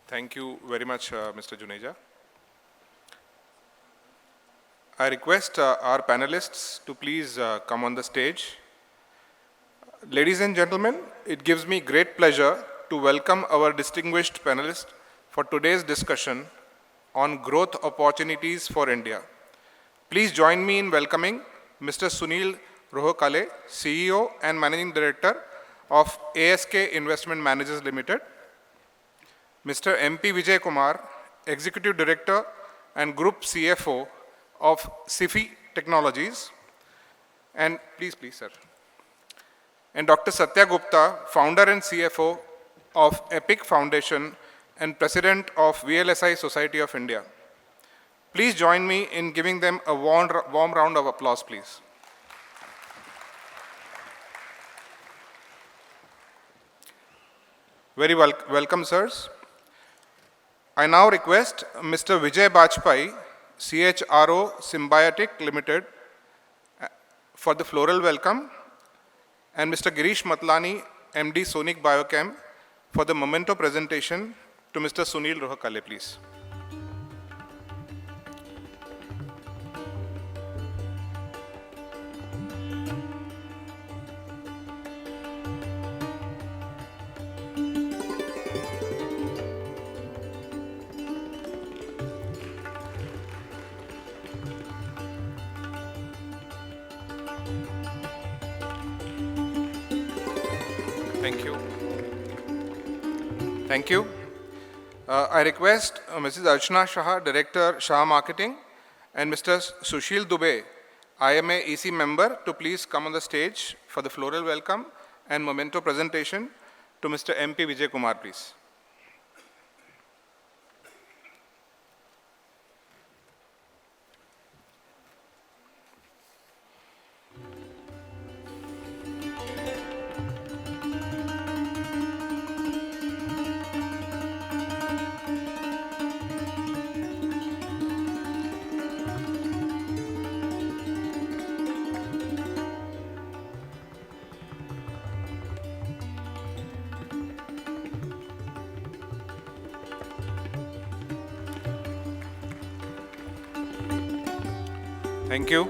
Thank you very much, Mr. Juneja. I request our panelists to please come on the stage. Ladies and gentlemen, it gives me great pleasure to welcome our distinguished panelists for today's discussion on growth opportunities for India. Please join me in welcoming Mr. Sunil Rohakale, CEO and Managing Director of ASK Investment Managers Limited, Mr. MP Vijay Kumar, Executive Director and Group CFO of SIFI Technologies, and please, sir. And Dr. Satya Gupta, Founder and CFO of EPIC Foundation and President of VLSI Society of India. Please join me in giving them a warm round of applause, please. Very welcome, sirs. I now request Mr. Vijay Bajpai, CHRO Symbiotic Limited, for the floral welcome, and Mr. Girish Matlani, MD Sonic Biochem, for the memento presentation to Mr. Sunil Rohakale, please. Thank you. I request Mrs. Archana Shah, Director, Shah Marketing, and Mr. Sushil Dubey, IMA EC member, to please come on the stage for the floral welcome and memento presentation to Mr. MP Vijay Kumar, please. Thank you.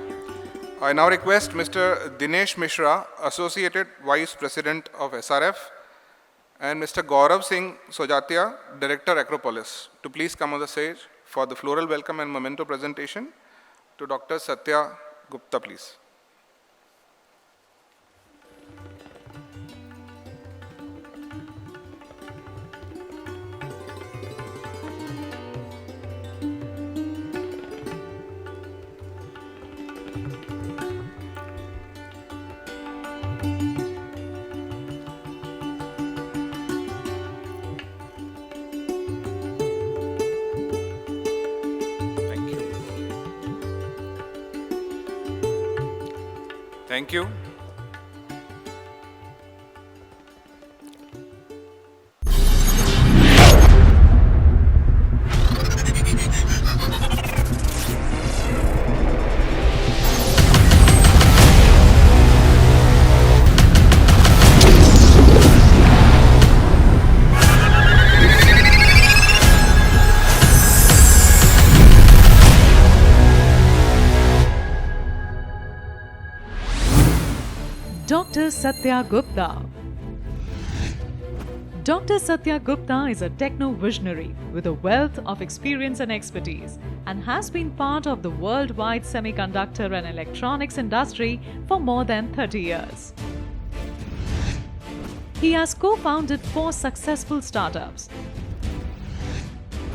I now request Mr. Dinesh Mishra, Associate Vice President of SRF, and Mr. Gaurav Singh Sojatia, Director Acropolis, to please come on the stage for the floral welcome and memento presentation to Dr. Satya Gupta, please. Thank you. Dr. Satya Gupta. Dr. Satya Gupta is a techno-visionary with a wealth of experience and expertise and has been part of the worldwide semiconductor and electronics industry for more than 30 years. He has co-founded 4 successful startups: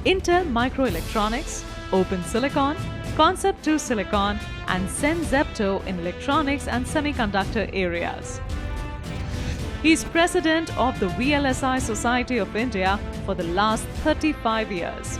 Intel Microelectronics, Open Silicon, Concept 2 Silicon, and Zepto in electronics and semiconductor areas. He is president of the VLSI Society of India for the last 35 years.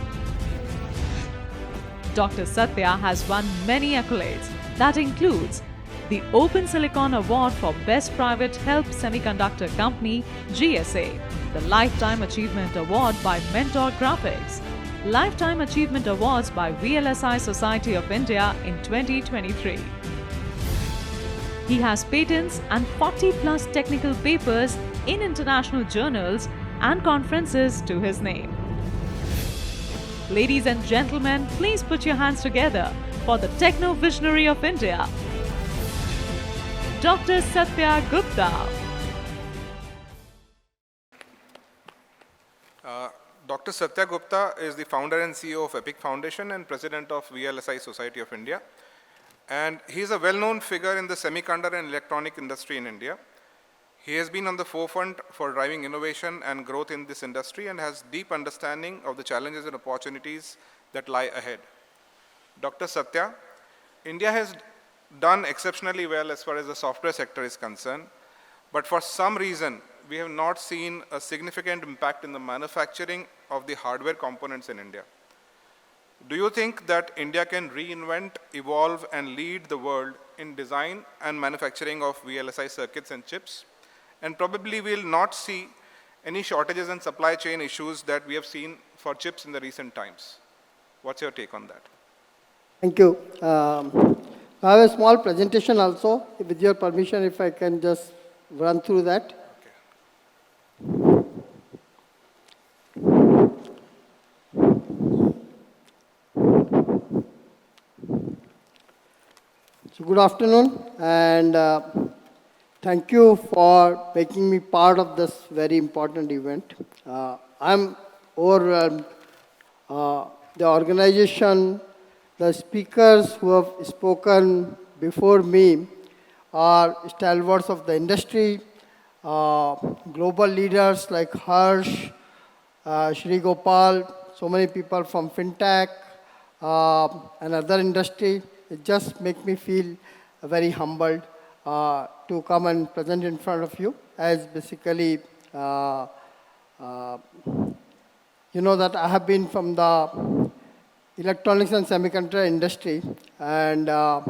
Dr. Satya has won many accolades that includes the Open Silicon Award for Best Private Health Semiconductor Company, GSA, the Lifetime Achievement Award by Mentor Graphics, Lifetime Achievement Awards by VLSI Society of India in 2023. He has patents and 40+ technical papers in international journals and conferences to his name. Ladies and gentlemen, please put your hands together for the techno visionary of India, Dr. Satya Gupta. Dr. Satya Gupta is the founder and CEO of Epic Foundation and president of VLSI Society of India. And he is a well-known figure in the semiconductor and electronic industry in India. He has been on the forefront for driving innovation and growth in this industry and has deep understanding of the challenges and opportunities that lie ahead. Dr. Satya, India has done exceptionally well as far as the software sector is concerned, but for some reason, we have not seen a significant impact in the manufacturing of the hardware components in India. Do you think that India can reinvent, evolve, and lead the world in design and manufacturing of VLSI circuits and chips? And probably we will not see any shortages and supply chain issues that we have seen for chips in the recent times. What's your take on that? Thank you. I have a small presentation also. With your permission, if I can just run through that. So good afternoon, and thank you for making me part of this very important event. I'm overwhelmed. The organization, the speakers who have spoken before me are stalwarts of the industry, global leaders like Harsh, Shri Gopal, so many people from FinTech and other industry. It just makes me feel very humbled to come and present in front of you, as basically you know that I have been from the electronics and semiconductor industry, and a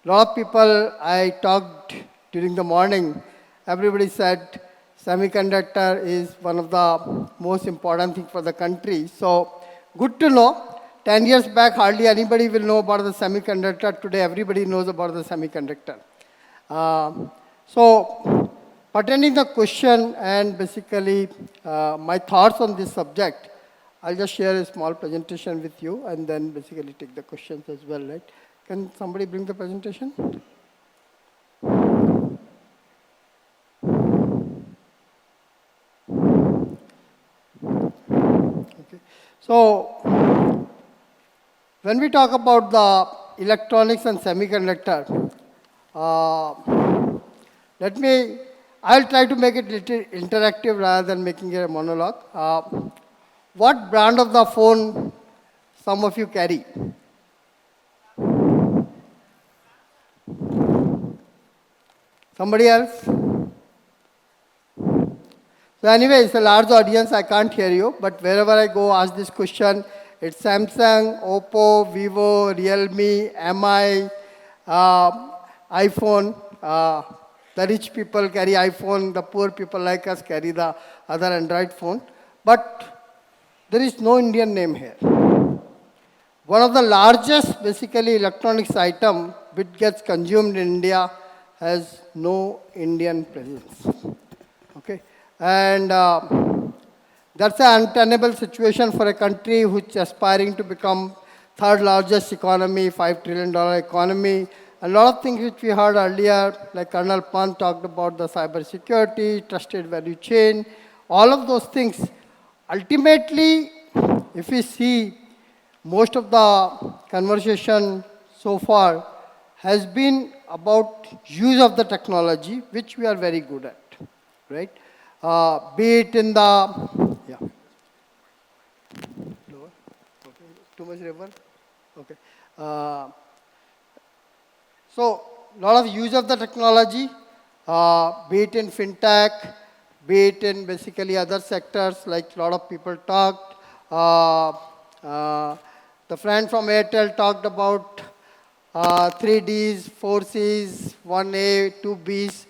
lot of people I talked during the morning, everybody said semiconductor is one of the most important things for the country. So good to know. 10 years back, hardly anybody will know about the semiconductor. Today, everybody knows about the semiconductor. So pertaining the question and basically my thoughts on this subject, I'll just share a small presentation with you and then basically take the questions as well, right? Can somebody bring the presentation? Okay. So when we talk about the electronics and semiconductor, I'll try to make it little interactive rather than making it a monologue. What brand of the phone some of you carry? Somebody else? So anyway, it's a large audience, I can't hear you, but wherever I go, ask this question. It's Samsung, Oppo, Vivo, Realme, MI, iPhone. The rich people carry iPhone, the poor people like us carry the other Android phone. But there is no Indian name here. One of the largest, basically, electronics item which gets consumed in India has no Indian presence. Okay, and that's an untenable situation for a country which is aspiring to become third largest economy, $5 trillion economy. A lot of things which we heard earlier, like Colonel Pant talked about the cyber security, trusted value chain, all of those things. Ultimately, if we see, most of the conversation so far has been about use of the technology, which we are very good at, right? Be it in the, yeah. Lower? Okay. Too much reverb? Okay. So, lot of use of the technology, be it in FinTech, be it in basically other sectors, like a lot of people talked. The friend from Airtel talked about 3Ds, 4Cs, 1A, 2Bs,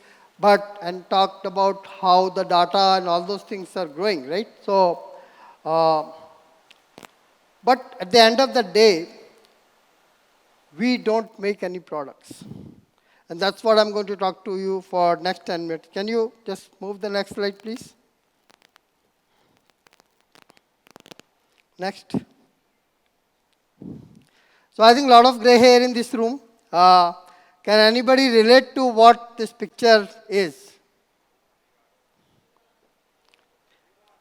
and talked about how the data and all those things are growing, right? So, but at the end of the day, we don't make any products. And that's what I'm going to talk to you for next 10 minutes. Can you just move the next slide, please? Next. So I think a lot of gray hair in this room. Can anybody relate to what this picture is?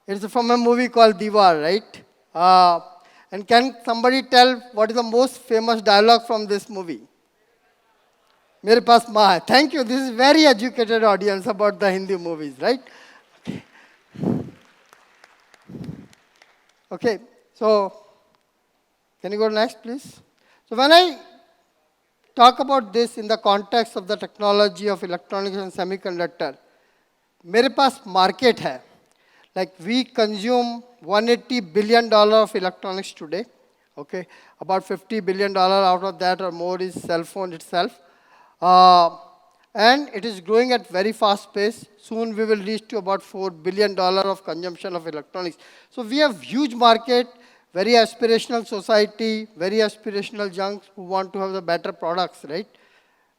It's from a movie called Diwar, right? And can somebody tell what is the most famous dialogue from this movie? मेरे पास माँ है. Thank you. This is very educated audience about the Hindi movies, right? Okay. So can you go next, please? So when I talk about this in the context of the technology of electronics and semiconductor, मेरे पास market है. Like we consume $180 billion of electronics today. Okay, about $50 billion out of that or more is cell phone itself. And it is growing at very fast pace. Soon we will reach to about $4 billion of consumption of electronics. So we have huge market, very aspirational society, very aspirational junks who want to have the better products, right?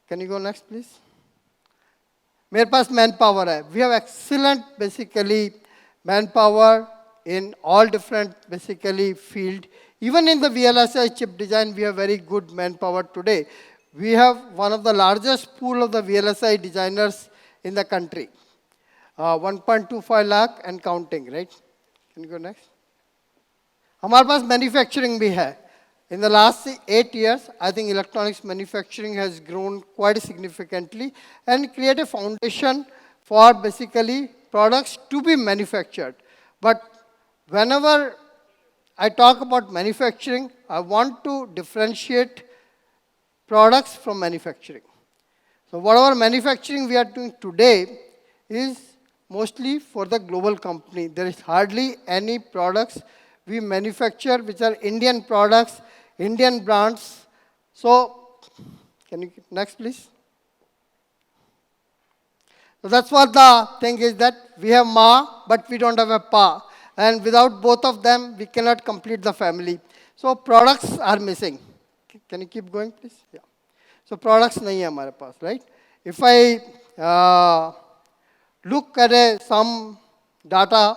Can you go next, please? मेरे पास manpower है. We have excellent basically manpower in all different basically field. Even in the VLSI chip design, we have very good manpower today. We have one of the largest pool of the VLSI designers in the country. 1.25 lakh and counting, right? Can you go next? हमारे पास manufacturing भी है. In the last 8 years, I think electronics manufacturing has grown quite significantly and create a foundation for basically products to be manufactured. But whenever I talk about manufacturing, I want to differentiate products from manufacturing. So whatever manufacturing we are doing today is mostly for the global company. There is hardly any products we manufacture which are Indian products, Indian brands. So can you next please? So that's what the thing is, that we have Ma, but we don't have a Pa. And without both of them, we cannot complete the family. So products are missing. Can you keep going, please? Yeah. So products nahi hai hamare paas, right? If I look at some data,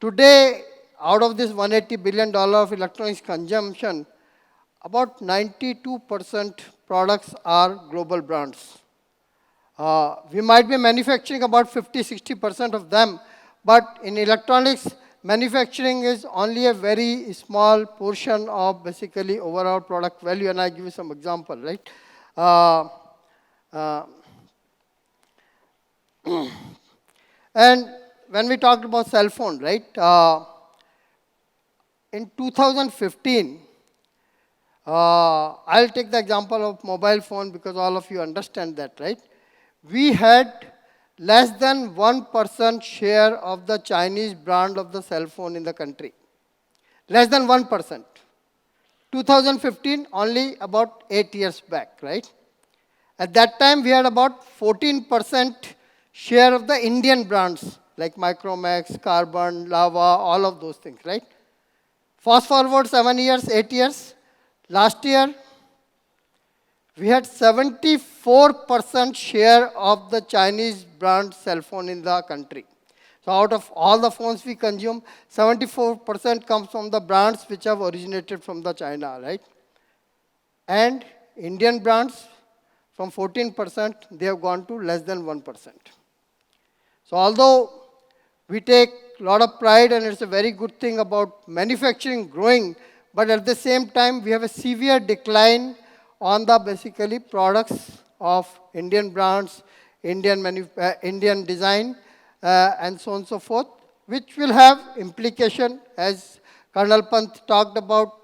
today, out of this $180 billion of electronics consumption, about 92% products are global brands. We might be manufacturing about 50-60% of them, but in electronics, manufacturing is only a very small portion of basically overall product value, and I give you some example, right? And when we talked about cell phone, right? In 2015, I'll take the example of mobile phone because all of you understand that, right? We had less than 1% share of the Chinese brand of the cell phone in the country. Less than 1%. 2015, only about 8 years back, right? At that time, we had about 14% share of the Indian brands like Micromax, Carbon, Lava, all of those things, right? Fast forward 7 years, 8 years. Last year, we had 74% share of the Chinese brand cell phone in the country. So out of all the phones we consume, 74% comes from the brands which have originated from the China, right? And Indian brands, from 14%, they have gone to less than 1%. So although we take a lot of pride and it's a very good thing about manufacturing growing, but at the same time, we have a severe decline on the basically products of Indian brands, Indian design, and so on and so forth, which will have implication, as Colonel Pant talked about,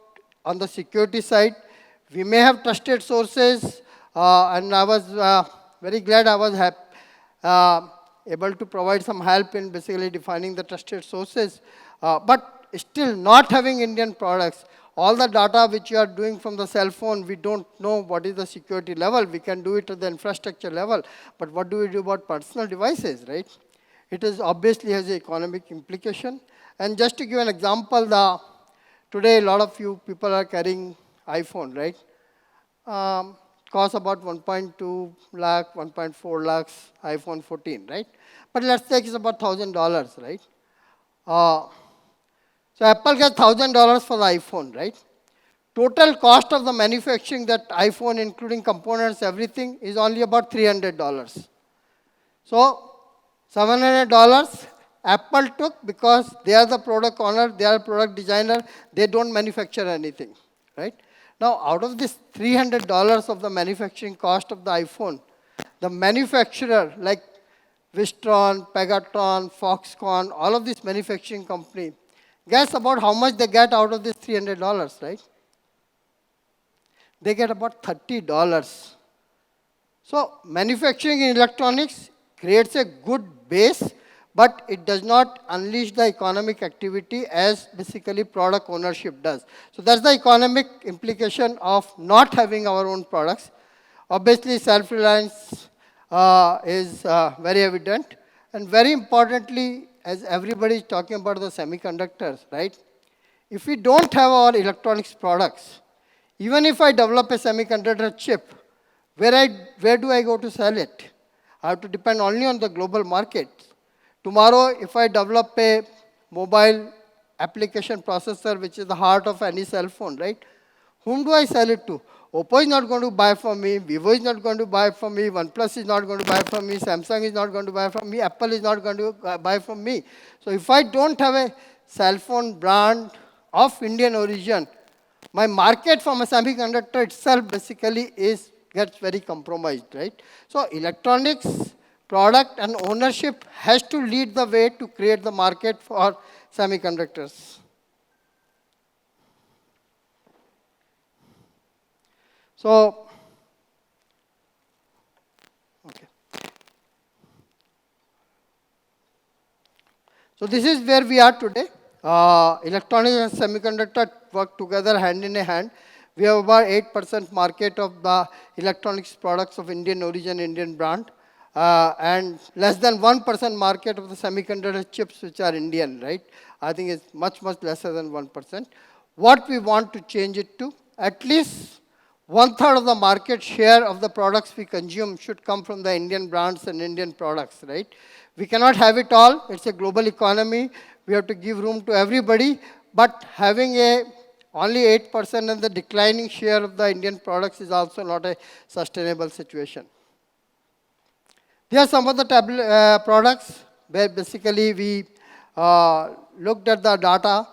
on the security side. We may have trusted sources, and I was very glad I was able to provide some help in basically defining the trusted sources, but still not having Indian products. All the data which you are doing from the cell phone, we don't know what is the security level. We can do it at the infrastructure level, but what do we do about personal devices, right? It is obviously has an economic implication. And just to give an example, today a lot of you people are carrying iPhone, right? Costs about 1.2 lakh, 1.4 lakhs, iPhone 14, right? But let's take it's about $1,000, right? So Apple gets $1,000 for the iPhone, right? Total cost of the manufacturing that iPhone, including components, everything, is only about $300. So $700 Apple took because they are the product owner, they are product designer, they don't manufacture anything, right? Now, out of this $300 of the manufacturing cost of the iPhone, the manufacturer like Wistron, Pegatron, Foxconn, all of these manufacturing company, guess about how much they get out of this $300, right? They get about $30. So manufacturing in electronics creates a good base, but it does not unleash the economic activity as basically product ownership does. So that's the economic implication of not having our own products. Obviously, self-reliance is very evident. And very importantly, as everybody is talking about the semiconductors, right? If we don't have our electronics products, even if I develop a semiconductor chip, where do I go to sell it? I have to depend only on the global market. Tomorrow, if I develop a mobile application processor, which is the heart of any cell phone, right? Whom do I sell it to? Oppo is not going to buy from me, Vivo is not going to buy from me, OnePlus is not going to buy from me, Samsung is not going to buy from me, Apple is not going to buy from me. So if I don't have a cell phone brand of Indian origin, my market from a semiconductor itself basically gets very compromised, right? So electronics, product and ownership has to lead the way to create the market for semiconductors. So, okay. So this is where we are today. Electronics and semiconductor work together hand in a hand. We have about 8% market of the electronics products of Indian origin, Indian brand, and less than 1% market of the semiconductor chips which are Indian, right? I think it's much, much lesser than 1%. What we want to change it to, at least 1/3 of the market share of the products we consume should come from the Indian brands and Indian products, right? We cannot have it all. It's a global economy. We have to give room to everybody, but having a only 8% and the declining share of the Indian products is also not a sustainable situation. Here are some of the products where basically we looked at the data.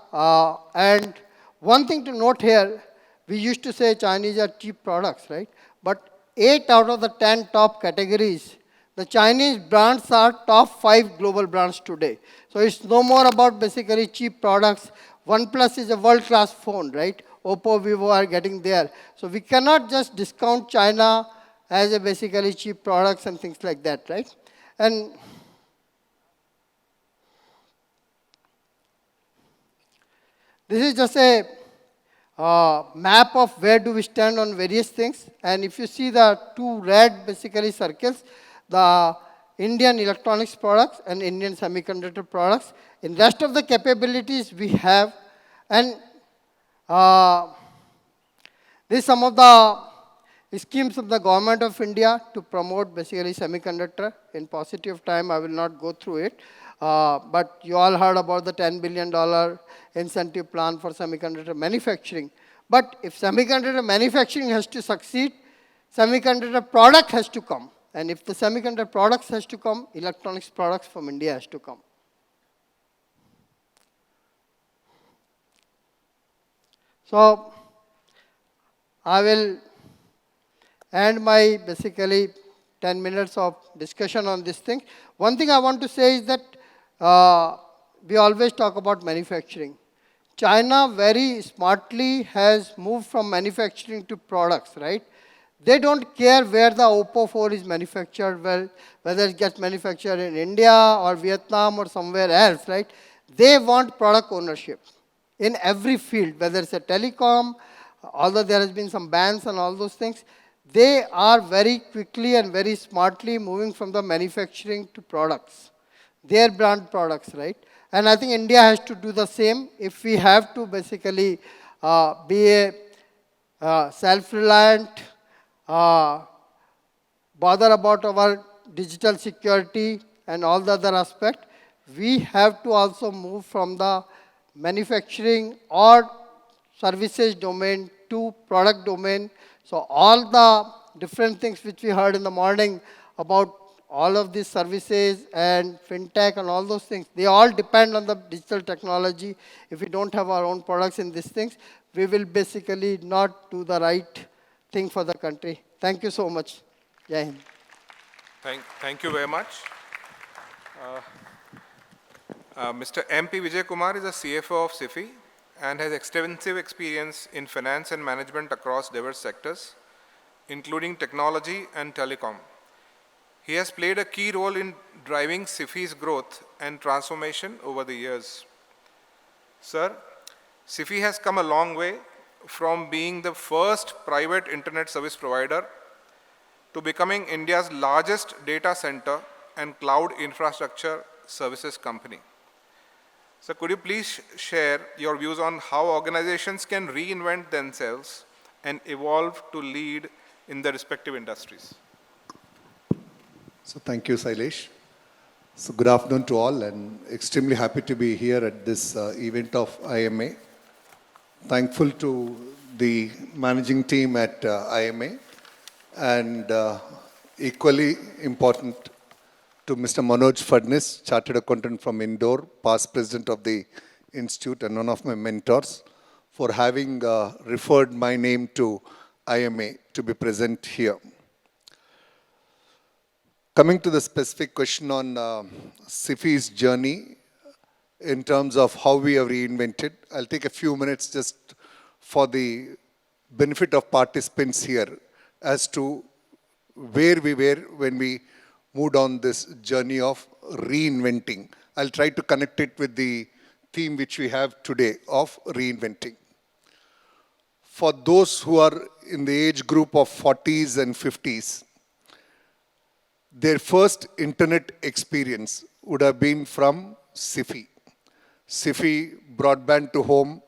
And one thing to note here, we used to say Chinese are cheap products, right? But 8 out of the 10 top categories, the Chinese brands are top 5 global brands today. So it's no more about basically cheap products. OnePlus is a world-class phone, right? Oppo, Vivo are getting there. So we cannot just discount China as a basically cheap products and things like that, right? And this is just a map of where do we stand on various things. And if you see the 2 red basically circles, the Indian electronics products and Indian semiconductor products. In rest of the capabilities we have, and this is some of the schemes of the government of India to promote basically semiconductor. In positive time, I will not go through it. But you all heard about the $10 billion incentive plan for semiconductor manufacturing. But if semiconductor manufacturing has to succeed, semiconductor product has to come. And if the semiconductor products has to come, electronics products from India has to come. So I will end my basically 10 minutes of discussion on this thing. One thing I want to say is that we always talk about manufacturing. China very smartly has moved from manufacturing to products, right? They don't care where the Oppo 4 is manufactured, whether it gets manufactured in India or Vietnam or somewhere else, right? They want product ownership in every field, whether it's a telecom, although there has been some bans and all those things. They are very quickly and very smartly moving from the manufacturing to products, their brand products, right? And I think India has to do the same if we have to basically be a self-reliant, bother about our digital security and all the other aspect. We have to also move from the manufacturing or services domain to product domain. So all the different things which we heard in the morning about all of these services and fintech and all those things, they all depend on the digital technology. If we don't have our own products in these things, we will basically not do the right thing for the country. Thank you so much. Jai Hind. Thank you very much. Mr. M.P. Vijay Kumar is a CFO of SIFI and has extensive experience in finance and management across diverse sectors, including technology and telecom. He has played a key role in driving SIFI's growth and transformation over the years. Sir, SIFI has come a long way from being the first private internet service provider to becoming India's largest data center and cloud infrastructure services company. So could you please share your views on how organizations can reinvent themselves and evolve to lead in their respective industries? So thank you, Sailesh. So good afternoon to all, and extremely happy to be here at this event of IMA. Thankful to the managing team at IMA, and equally important to Mr. Manoj Fadnis, Chartered Accountant from Indore, past president of the institute and one of my mentors, for having referred my name to IMA to be present here. Coming to the specific question on SIFI's journey in terms of how we have reinvented, I'll take a few minutes just for the benefit of participants here as to where we were when we moved on this journey of reinventing. I'll try to connect it with the theme which we have today of reinventing. For those who are in the age group of 40s and 50s, their first internet experience would have been from SIFI. SIFI broadband to home,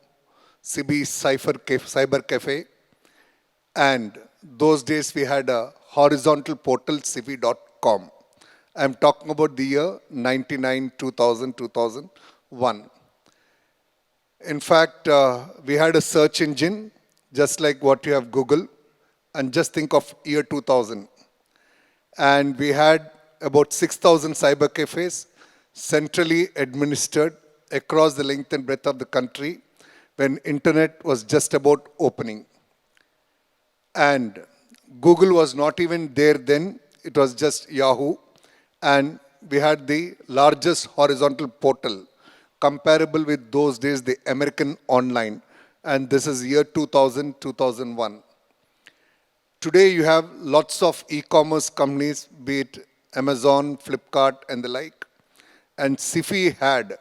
SIFI cyber cafe, and those days we had a horizontal portal, sifi.com. I'm talking about the year 99, 2000, 2001. In fact, we had a search engine, just like what you have Google, and just think of year 2000. And we had about 6,000 cyber cafes, centrally administered across the length and breadth of the country when internet was just about opening. And Google was not even there then, it was just Yahoo. And we had the largest horizontal portal, comparable with those days, the American Online. And this is year 2000, 2001. Today you have lots of e-commerce companies, be it Amazon, Flipkart, and the like. And SIFI had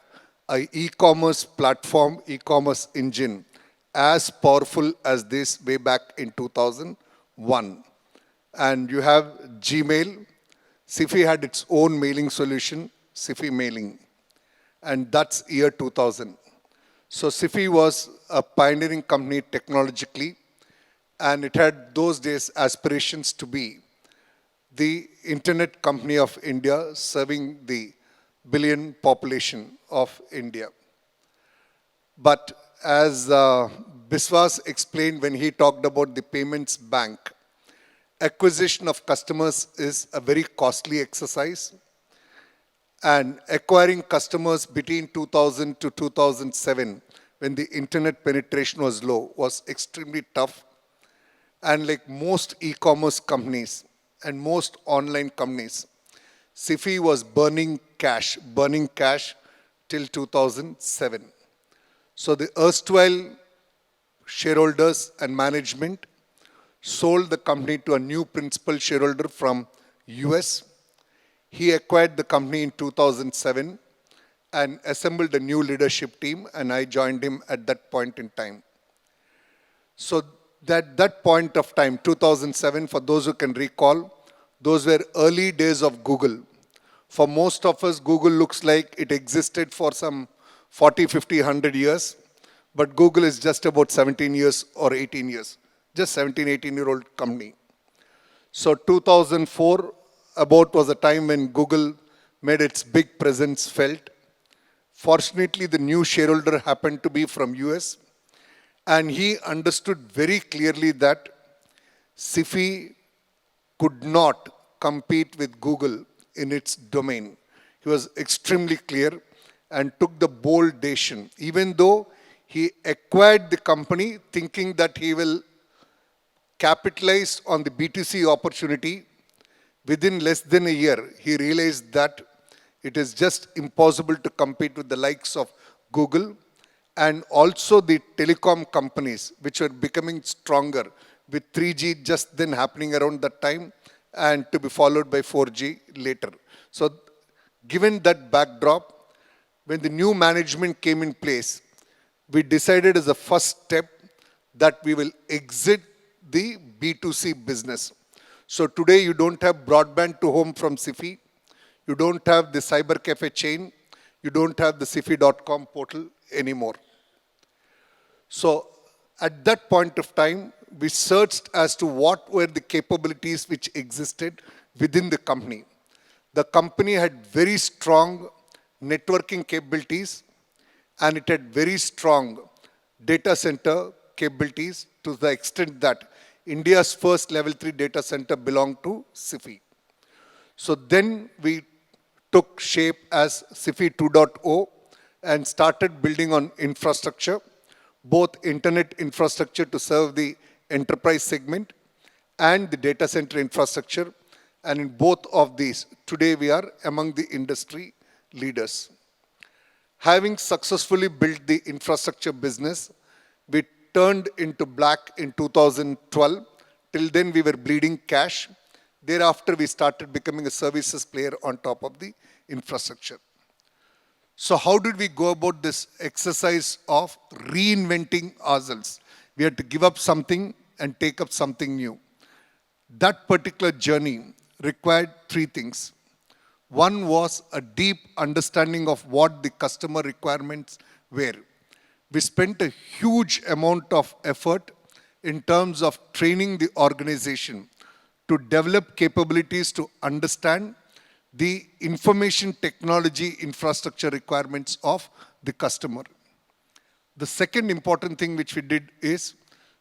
an e-commerce platform, e-commerce engine, as powerful as this way back in 2001. And you have Gmail. SIFI had its own mailing solution, SIFI Mailing. And that's year 2000. So SIFI was a pioneering company technologically, and it had those days aspirations to be the internet company of India, serving the billion population of India. But as Biswas explained when he talked about the payments bank, acquisition of customers is a very costly exercise. And acquiring customers between 2000 to 2007, when the internet penetration was low, was extremely tough. And like most e-commerce companies and most online companies, SIFI was burning cash till 2007. So the erstwhile shareholders and management sold the company to a new principal shareholder from US. He acquired the company in 2007 and assembled a new leadership team, and I joined him at that point in time. So that point of time, 2007, for those who can recall, those were early days of Google. For most of us, Google looks like it existed for some 40, 50, 100 years, but Google is just about 17 years or 18 years, just 17, 18-year-old company. So 2004 about was a time when Google made its big presence felt. Fortunately, the new shareholder happened to be from US, and he understood very clearly that SIFI could not compete with Google in its domain. He was extremely clear and took the bold decision, even though he acquired the company thinking that he will capitalize on the B2C opportunity. Within less than a year, he realized that it is just impossible to compete with the likes of Google and also the telecom companies, which were becoming stronger with 3G just then happening around that time and to be followed by 4G later. So given that backdrop, when the new management came in place, we decided as a first step that we will exit the B2C business. So today you don't have broadband to home from SIFI, you don't have the cyber cafe chain, you don't have the SIFI.com portal anymore. So at that point of time, we searched as to what were the capabilities which existed within the company. The company had very strong networking capabilities and it had very strong data center capabilities to the extent that India's first level 3 data center belonged to SIFI. So then we took shape as SIFI 2.0 and started building on infrastructure, both internet infrastructure to serve the enterprise segment and the data center infrastructure. And in both of these, today we are among the industry leaders. Having successfully built the infrastructure business, we turned into black in 2012. Till then we were bleeding cash. Thereafter we started becoming a services player on top of the infrastructure. So how did we go about this exercise of reinventing ourselves? We had to give up something and take up something new. That particular journey required three things. One was a deep understanding of what the customer requirements were. We spent a huge amount of effort in terms of training the organization to develop capabilities to understand the information technology infrastructure requirements of the customer. The second important thing which we did is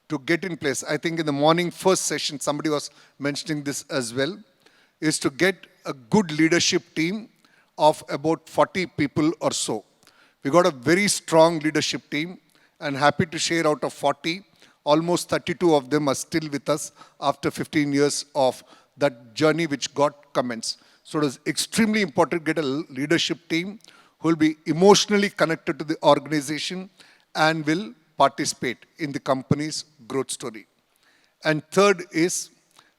to get in place. I think in the morning first session, somebody was mentioning this as well, is to get a good leadership team of about 40 people or so. We got a very strong leadership team and happy to share out of 40, almost 32 of them are still with us after 15 years of that journey which got commenced. So it is extremely important to get a leadership team who will be emotionally connected to the organization and will participate in the company's growth story. And third is,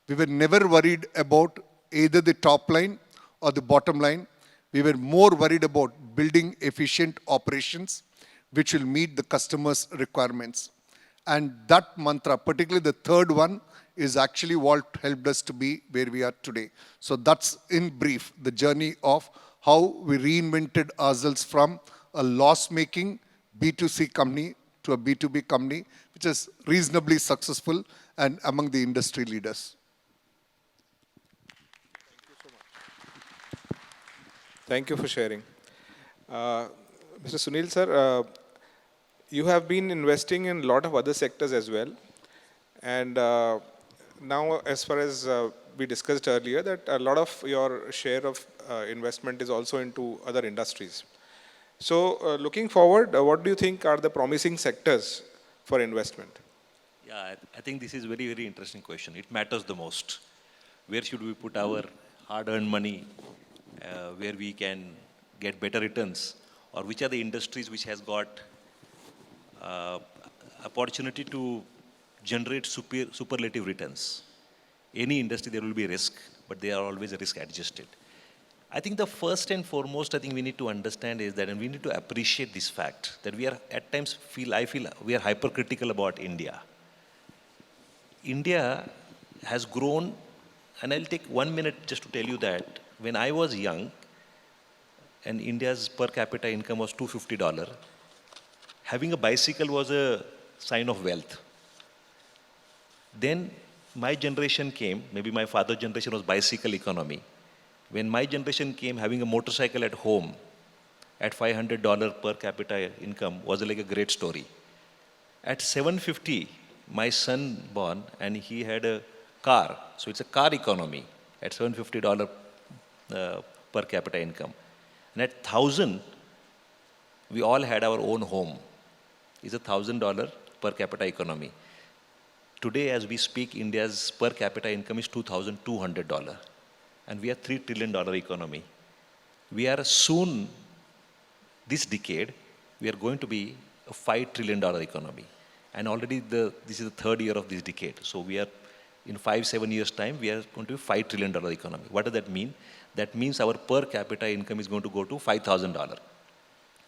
we were never worried about either the top line or the bottom line. We were more worried about building efficient operations which will meet the customer's requirements. And that mantra, particularly the third one, is actually what helped us to be where we are today. So that's in brief the journey of how we reinvented ourselves from a loss-making B2C company to a B2B company, which is reasonably successful and among the industry leaders. Thank you for sharing. Mr. Sunil sir, you have been investing in a lot of other sectors as well. And now, as far as we discussed earlier, that a lot of your share of investment is also into other industries. So looking forward, what do you think are the promising sectors for investment? Yeah, I think this is very, very interesting question. It matters the most. Where should we put our hard-earned money, where we can get better returns, or which are the industries which has got opportunity to generate superlative returns. Any industry there will be risk, but they are always risk adjusted. I think the first and foremost I think we need to understand is that, and we need to appreciate this fact, that we are at times I feel we are hypercritical about India. India has grown, and I'll take 1 minute just to tell you that when I was young, and India's per capita income was $250, having a bicycle was a sign of wealth. Then my generation came, maybe my father's generation was bicycle economy. When my generation came, having a motorcycle at home at $500 per capita income was like a great story. At 750, my son born, and he had a car. So it's a car economy at $750 per capita income. And at 1,000, we all had our own home. It's $1,000 per capita economy. Today, as we speak, India's per capita income is $2,200. And we are $3 trillion economy. We are soon, this decade, we are going to be a $5 trillion economy. And already this is the third year of this decade. So we are, in 5-7 years' time, we are going to be $5 trillion economy. What does that mean? That means our per capita income is going to go to $5,000,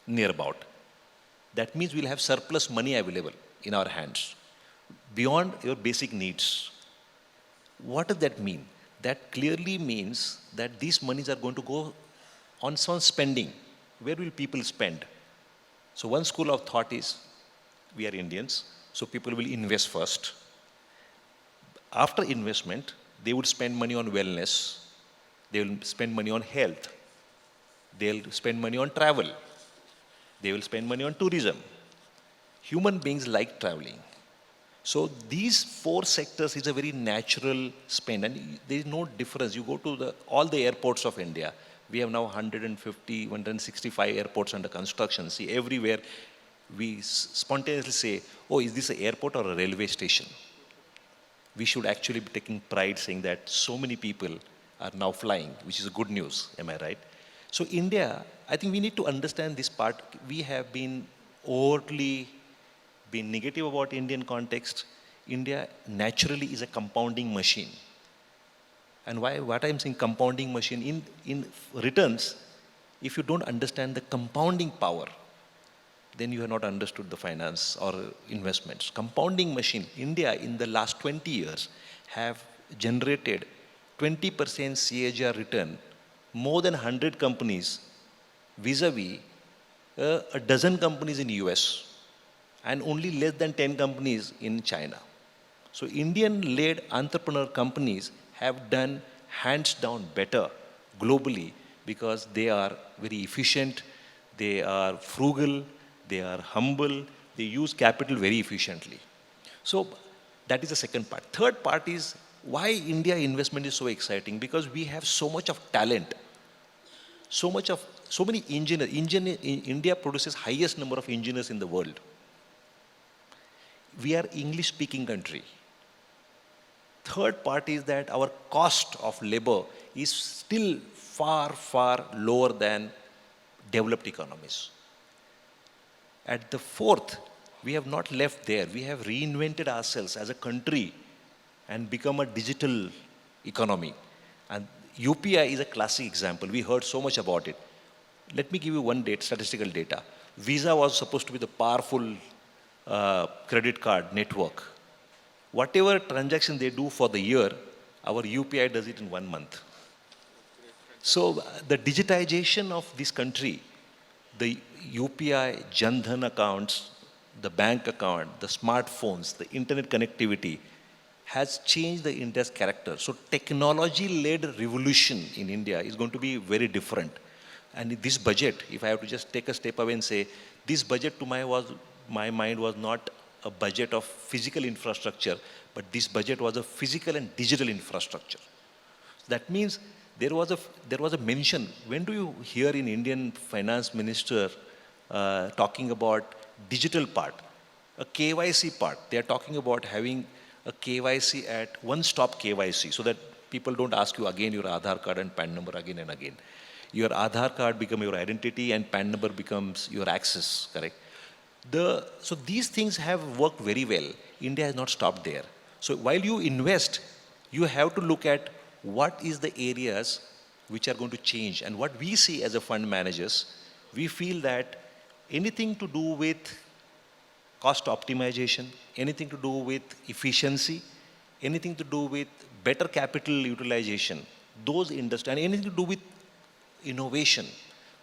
near about. That means we'll have surplus money available in our hands, beyond your basic needs. What does that mean? That clearly means that these monies are going to go on some spending. Where will people spend? So one school of thought is, we are Indians, so people will invest first. After investment, they would spend money on wellness, they will spend money on health, they'll spend money on travel, they will spend money on tourism. Human beings like traveling. So these four sectors is a very natural spend, and there is no difference. You go to all the airports of India. We have now 150, 165 airports under construction. See, everywhere we spontaneously say, oh, is this an airport or a railway station? We should actually be taking pride saying that so many people are now flying, which is a good news, am I right? So India, I think we need to understand this part. We have been overtly been negative about Indian context. India naturally is a compounding machine. And what I'm saying compounding machine, in returns, if you don't understand the compounding power, then you have not understood the finance or investments. Compounding machine, India in the last 20 years have generated 20% CAGR return, more than 100 companies vis-a-vis a dozen companies in US and only less than 10 companies in China. So Indian-led entrepreneur companies have done hands down better globally because they are very efficient, they are frugal, they are humble, they use capital very efficiently. So that is the second part. Third part is why India investment is so exciting, because we have so much of talent, so many engineers. India produces highest number of engineers in the world. We are English-speaking country. Third part is that our cost of labor is still far, far lower than developed economies. At the fourth, we have not left there. We have reinvented ourselves as a country and become a digital economy. And UPI is a classic example. We heard so much about it. Let me give you one statistical data. Visa was supposed to be the powerful credit card network. Whatever transaction they do for the year, our UPI does it in 1 month. So the digitization of this country, the UPI, Jan Dhan accounts, the bank account, the smartphones, the internet connectivity has changed the India's character. So technology-led revolution in India is going to be very different. And this budget, if I have to just take a step away and say, this budget to my mind was not a budget of physical infrastructure, but this budget was a physical and digital infrastructure. That means there was a mention. When do you hear in Indian finance minister talking about digital part, a KYC part? They are talking about having a KYC at one-stop KYC, so that people don't ask you again your Aadhaar card and PAN number again and again. Your Aadhaar card becomes your identity and PAN number becomes your access, correct? So these things have worked very well. India has not stopped there. So while you invest, you have to look at what is the areas which are going to change. And what we see as a fund managers, we feel that anything to do with cost optimization, anything to do with efficiency, anything to do with better capital utilization, those industries, and anything to do with innovation,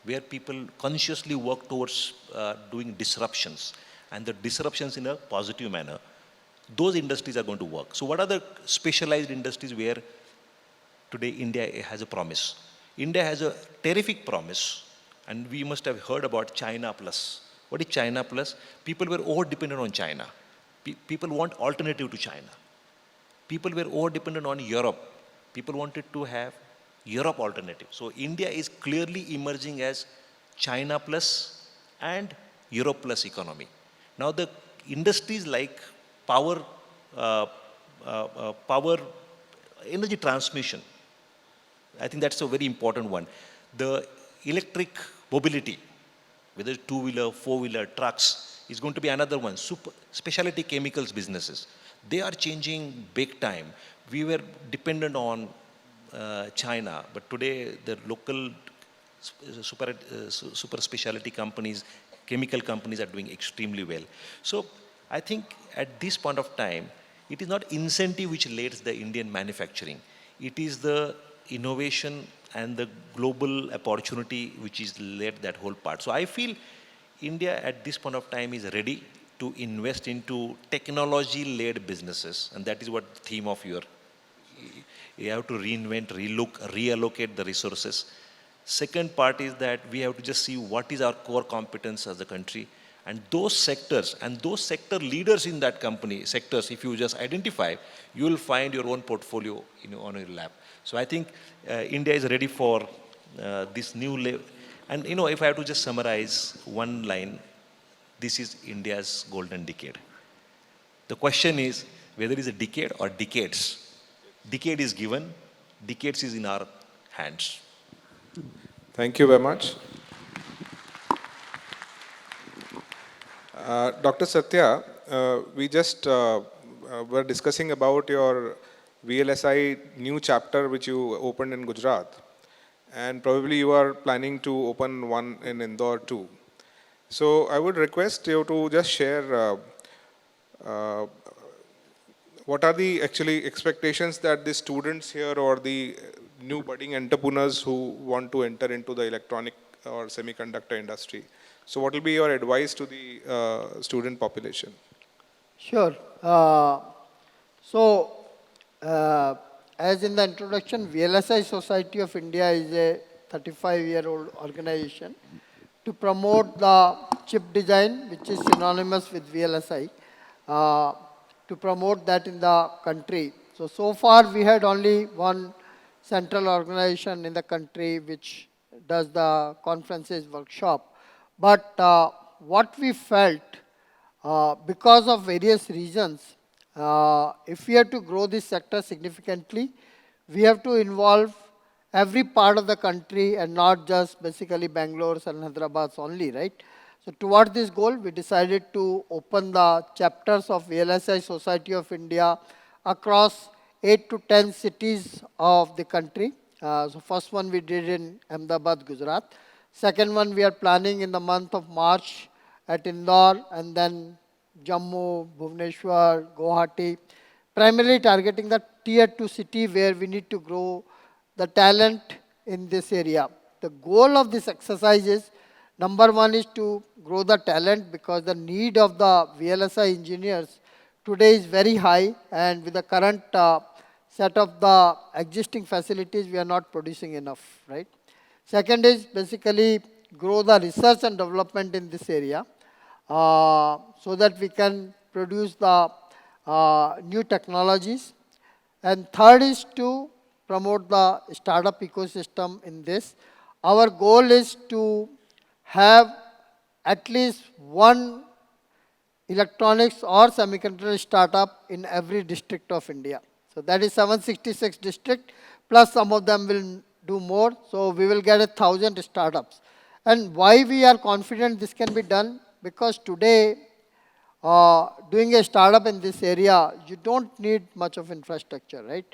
where people consciously work towards doing disruptions, and the disruptions in a positive manner, those industries are going to work. So what are the specialized industries where today India has a promise? India has a terrific promise And we must have heard about China Plus. What is China Plus? People were over-dependent on China. People want alternative to China. People were over-dependent on Europe. People wanted to have Europe alternative. So India is clearly emerging as China Plus and Europe Plus economy. Now the industries like power, power energy transmission, I think that's a very important one. The electric mobility, whether two-wheeler, four-wheeler, trucks, is going to be another one. Specialty chemicals businesses, they are changing big time. We were dependent on China, but today the local super specialty companies, chemical companies are doing extremely well. So I think at this point of time, it is not incentive which leads the Indian manufacturing. It is the innovation and the global opportunity which is led that whole part. So I feel India at this point of time is ready to invest into technology-led businesses, and that is what the theme of your, you have to reinvent, relook, reallocate the resources. Second part is that we have to just see what is our core competence as a country, and those sectors and those sector leaders in that company sectors, if you just identify, you will find your own portfolio on your lap. So I think India is ready for this new level. And if I have to just summarize one line, this is India's golden decade. The question is whether it is a decade or decades. Decade is given, decades is in our hands. Thank you very much. Dr. Satya, we just were discussing about your VLSI new chapter which you opened in Gujarat, and probably you are planning to open one in Indore too. So I would request you to just share what are the actually expectations that the students here or the new budding entrepreneurs who want to enter into the electronic or semiconductor industry. So what will be your advice to the student population? Sure. As in the introduction, VLSI Society of India is a 35-year-old organization to promote the chip design, which is synonymous with VLSI, to promote that in the country. So far we had only one central organization in the country which does the conferences, workshop. But what we felt, because of various reasons, if we are to grow this sector significantly, we have to involve every part of the country and not just basically Bangalore and Hyderabad only, right? So towards this goal, we decided to open the chapters of VLSI Society of India across 8 to 10 cities of the country. So first one we did in Ahmedabad, Gujarat. Second one we are planning in the month of March at Indore, and then Jammu, Bhubaneswar, Guwahati, primarily targeting the tier 2 city where we need to grow the talent in this area. The goal of this exercise is, number one is to grow the talent, because the need of the VLSI engineers today is very high, and with the current set of the existing facilities, we are not producing enough, right? Second is basically grow the research and development in this area, so that we can produce the new technologies. And third is to promote the startup ecosystem in this. Our goal is to have at least one electronics or semiconductor startup in every district of India. So that is 766 district, plus some of them will do more. So we will get 1,000 startups. And why we are confident this can be done? Because today, doing a startup in this area, you don't need much of infrastructure, right?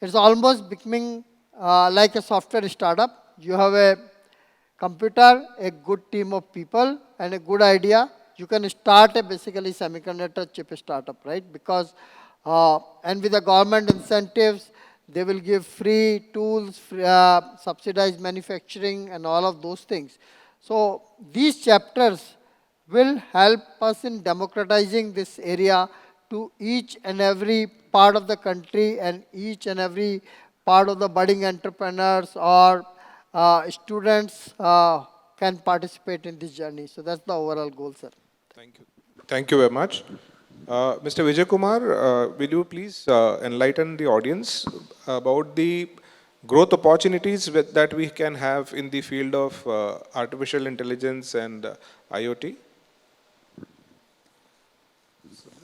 It's almost becoming like a software startup. You have a computer, a good team of people, and a good idea. You can start a basically semiconductor chip startup, right? Because, and with the government incentives, they will give free tools, free, subsidized manufacturing, and all of those things. So these chapters will help us in democratizing this area to each and every part of the country and each and every part of the budding entrepreneurs or students can participate in this journey. So that's the overall goal, sir. Thank you. Thank you very much. Mr. Vijay Kumar, will you please enlighten the audience about the growth opportunities that we can have in the field of artificial intelligence and IoT?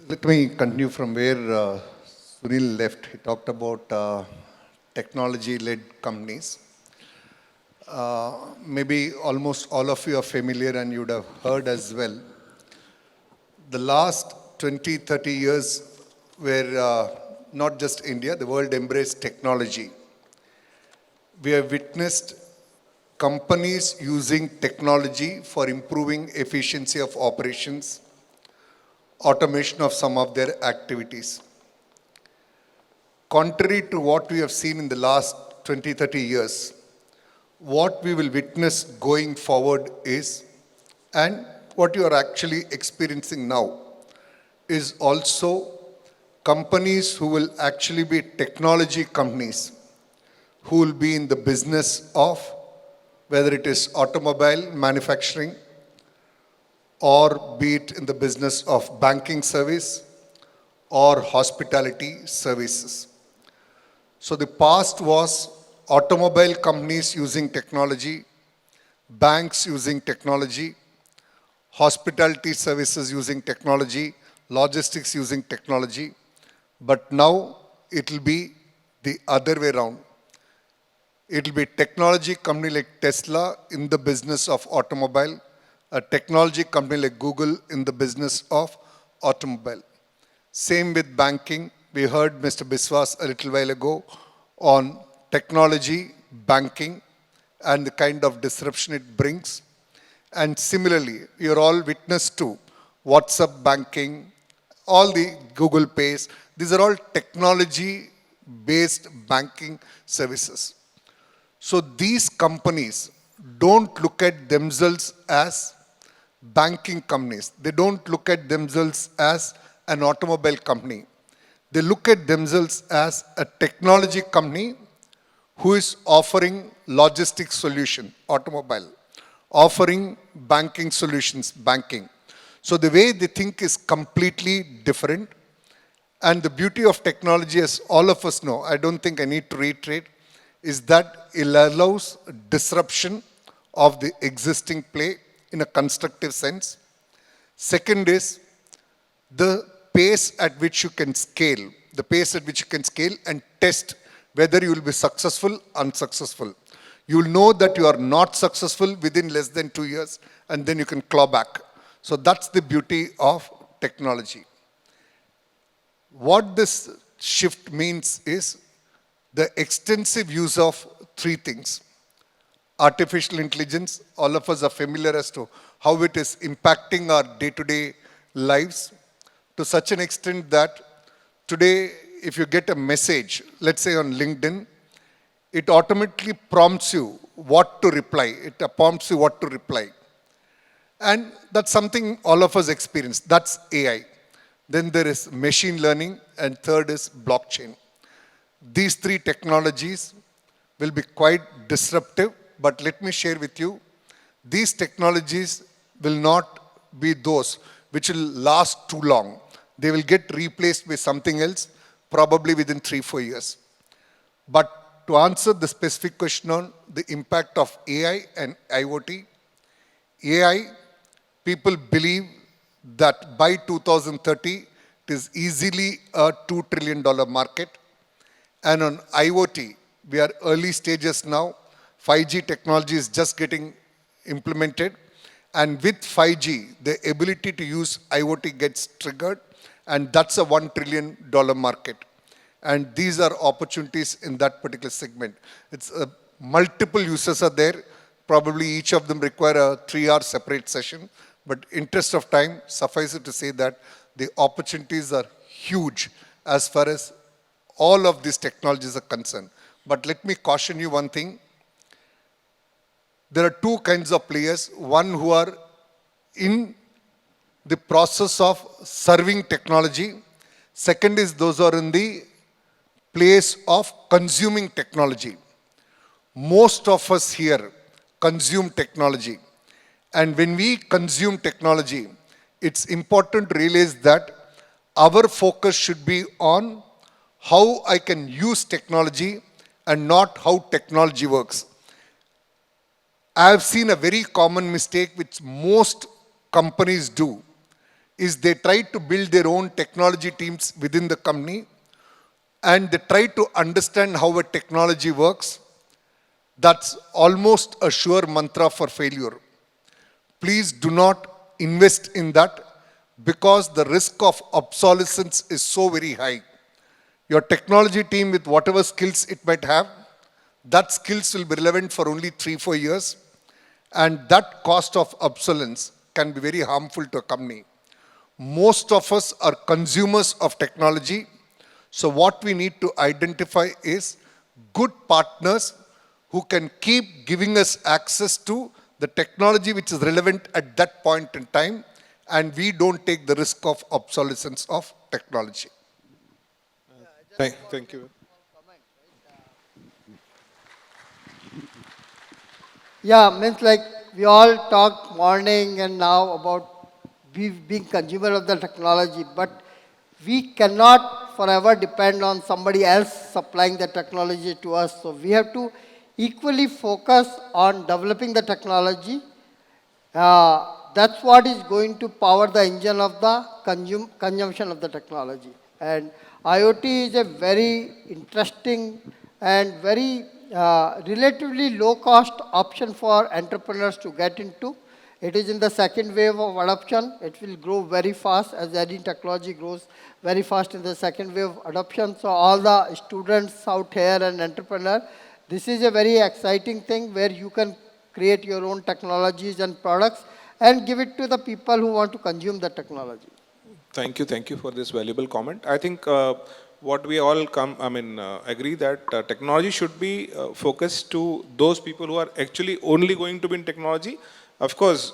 Let me continue from where Sunil left. He talked about technology-led companies. Maybe almost all of you are familiar and you would have heard as well. The last 20, 30 years where not just India, the world embraced technology. We have witnessed companies using technology for improving efficiency of operations, automation of some of their activities. Contrary to what we have seen in the last 20, 30 years, what we will witness going forward is, and what you are actually experiencing now, is also companies who will actually be technology companies, who will be in the business of, whether it is automobile manufacturing, or be it in the business of banking service or hospitality services. So the past was automobile companies using technology, banks using technology, hospitality services using technology, logistics using technology, but now it will be the other way around. It will be technology company like Tesla in the business of automobile, a technology company like Google in the business of automobile. Same with banking. We heard Mr. Biswas a little while ago on technology, banking, and the kind of disruption it brings. And similarly, you're all witness to WhatsApp banking, all the Google Pays. These are all technology-based banking services. So these companies don't look at themselves as banking companies. They don't look at themselves as an automobile company. They look at themselves as a technology company who is offering logistics solution, automobile, offering banking solutions, banking. So the way they think is completely different. And the beauty of technology, as all of us know, I don't think I need to reiterate, is that it allows disruption of the existing play in a constructive sense. Second is the pace at which you can scale, and test whether you will be successful, unsuccessful. You will know that you are not successful within less than 2 years, and then you can claw back. So that's the beauty of technology. What this shift means is the extensive use of three things. Artificial intelligence, all of us are familiar as to how it is impacting our day-to-day lives to such an extent that today, if you get a message, let's say on LinkedIn, it automatically prompts you what to reply. And that's something all of us experience. That's AI. Then there is machine learning, and third is blockchain. These three technologies will be quite disruptive, but let me share with you, these technologies will not be those which will last too long. They will get replaced by something else, probably within 3-4 years. But to answer the specific question on the impact of AI and IoT, AI, people believe that by 2030, it is easily a $2 trillion market. And on IoT, we are early stages now. 5G technology is just getting implemented. And with 5G, the ability to use IoT gets triggered. And that's a $1 trillion market. And these are opportunities in that particular segment. It's multiple users are there. Probably each of them require a 3-hour separate session. But interest of time, suffice it to say that the opportunities are huge as far as all of these technologies are concerned. But let me caution you one thing. There are two kinds of players. One who are in the process of serving technology. Second is those who are in the place of consuming technology. Most of us here consume technology. And when we consume technology, it's important to realize that our focus should be on how I can use technology and not how technology works. I have seen a very common mistake which most companies do is they try to build their own technology teams within the company and they try to understand how a technology works. That's almost a sure mantra for failure. Please do not invest in that because the risk of obsolescence is so very high. Your technology team with whatever skills it might have, that skills will be relevant for only 3-4 years, and that cost of obsolescence can be very harmful to a company. Most of us are consumers of technology, so what we need to identify is good partners who can keep giving us access to the technology which is relevant at that point in time, and we don't take the risk of obsolescence of technology. Thank you. Yeah, means like we all talk morning and now about we being consumer of the technology, but we cannot forever depend on somebody else supplying the technology to us. So we have to equally focus on developing the technology. That's what is going to power the engine of the consumption of the technology. And IoT is a very interesting and very relatively low cost option for entrepreneurs to get into. It is in the second wave of adoption. It will grow very fast as any technology grows very fast in the second wave of adoption. So all the students out here and entrepreneurs, this is a very exciting thing where you can create your own technologies and products and give it to the people who want to consume the technology. Thank you for this valuable comment. I think what we all agree that technology should be focused to those people who are actually only going to be in technology. Of course,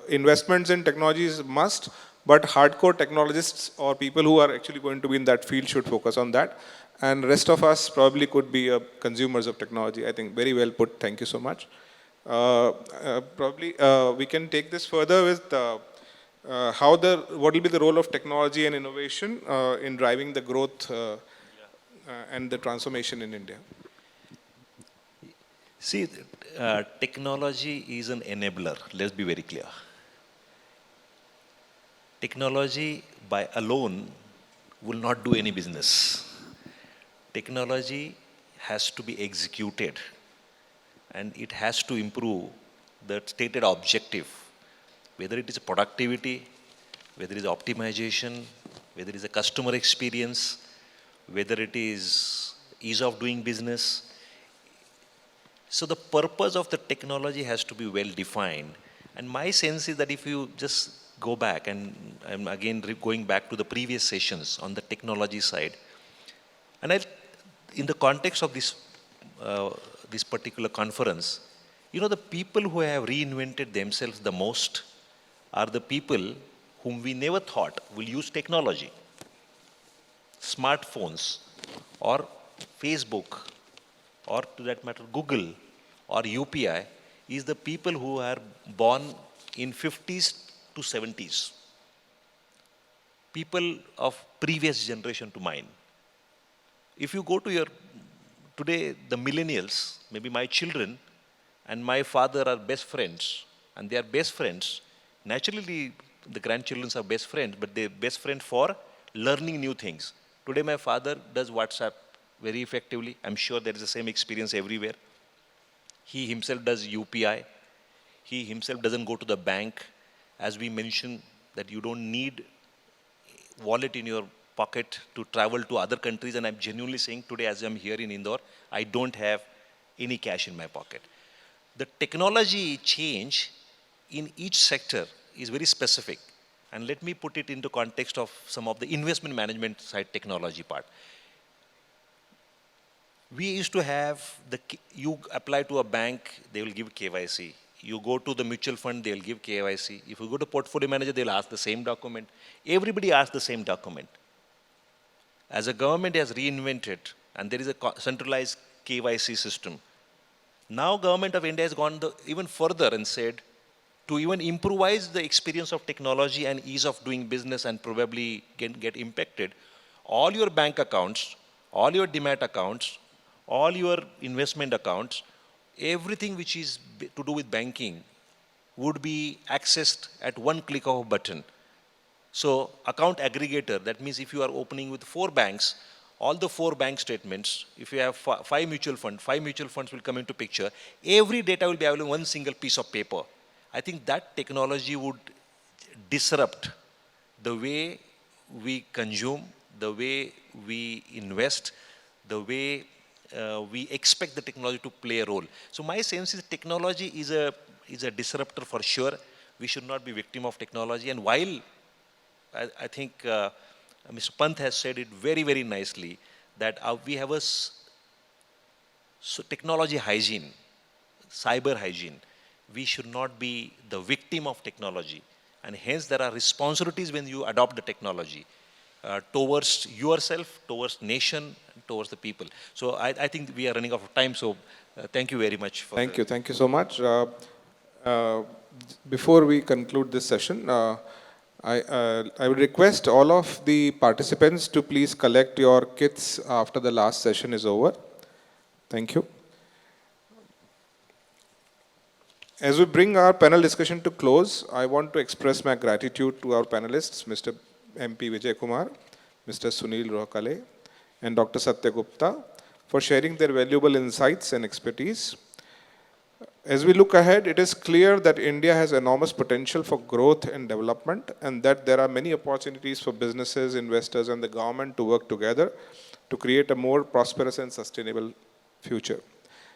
investments in technology is must, but hardcore technologists or people who are actually going to be in that field should focus on that. And rest of us probably could be consumers of technology. I think very well put. Thank you so much. Probably we can take this further with what will be the role of technology and innovation in driving the growth and the transformation in India. See, technology is an enabler. Let's be very clear. Technology by alone will not do any business. Technology has to be executed and it has to improve the stated objective, whether it is productivity, whether it is optimization, whether it is a customer experience, whether it is ease of doing business. So the purpose of the technology has to be well defined. And my sense is that if you just go back, and I'm again going back to the previous sessions on the technology side, and in the context of this particular conference, you know, the people who have reinvented themselves the most are the people whom we never thought will use technology. Smartphones or Facebook or to that matter Google or UPI is the people who are born in 50s to 70s. People of previous generation to mine. If you go to today, the millennials, maybe my children and my father are best friends, and they are best friends. Naturally, the grandchildren are best friends, but they're best friends for learning new things. Today, my father does WhatsApp very effectively. I'm sure there is the same experience everywhere. He himself does UPI. He himself doesn't go to the bank. As we mentioned, that you don't need wallet in your pocket to travel to other countries. And I'm genuinely saying today, as I'm here in Indore, I don't have any cash in my pocket. The technology change in each sector is very specific. And let me put it into context of some of the investment management side technology part. We used to have you apply to a bank, they will give KYC. You go to the mutual fund, they'll give KYC. If you go to portfolio manager, they'll ask the same document. Everybody asks the same document. As a government has reinvented, and there is a centralized KYC system. Now government of India has gone even further and said, to even improvise the experience of technology and ease of doing business and probably get impacted, all your bank accounts, all your demat accounts, all your investment accounts, everything which is to do with banking would be accessed at one click of a button. So account aggregator, that means if you are opening with 4 banks, all the 4 bank statements, if you have 5 mutual funds, 5 mutual funds will come into picture. Every data will be available on one single piece of paper. I think that technology would disrupt the way we consume, the way we invest, the way we expect the technology to play a role. So my sense is technology is a disruptor for sure. We should not be victim of technology. And while I think Mr. Pant has said it very, very nicely, that we have a technology hygiene, cyber hygiene. We should not be the victim of technology. And hence there are responsibilities when you adopt the technology towards yourself, towards nation, and towards the people. So I think we are running out of time. So thank you very much. Thank you so much. Before we conclude this session, I would request all of the participants to please collect your kits after the last session is over. Thank you. As we bring our panel discussion to close, I want to express my gratitude to our panelists, Mr. MP Vijay Kumar, Mr. Sunil Rohkale, and Dr. Satya Gupta, for sharing their valuable insights and expertise. As we look ahead, it is clear that India has enormous potential for growth and development, and that there are many opportunities for businesses, investors, and the government to work together to create a more prosperous and sustainable future.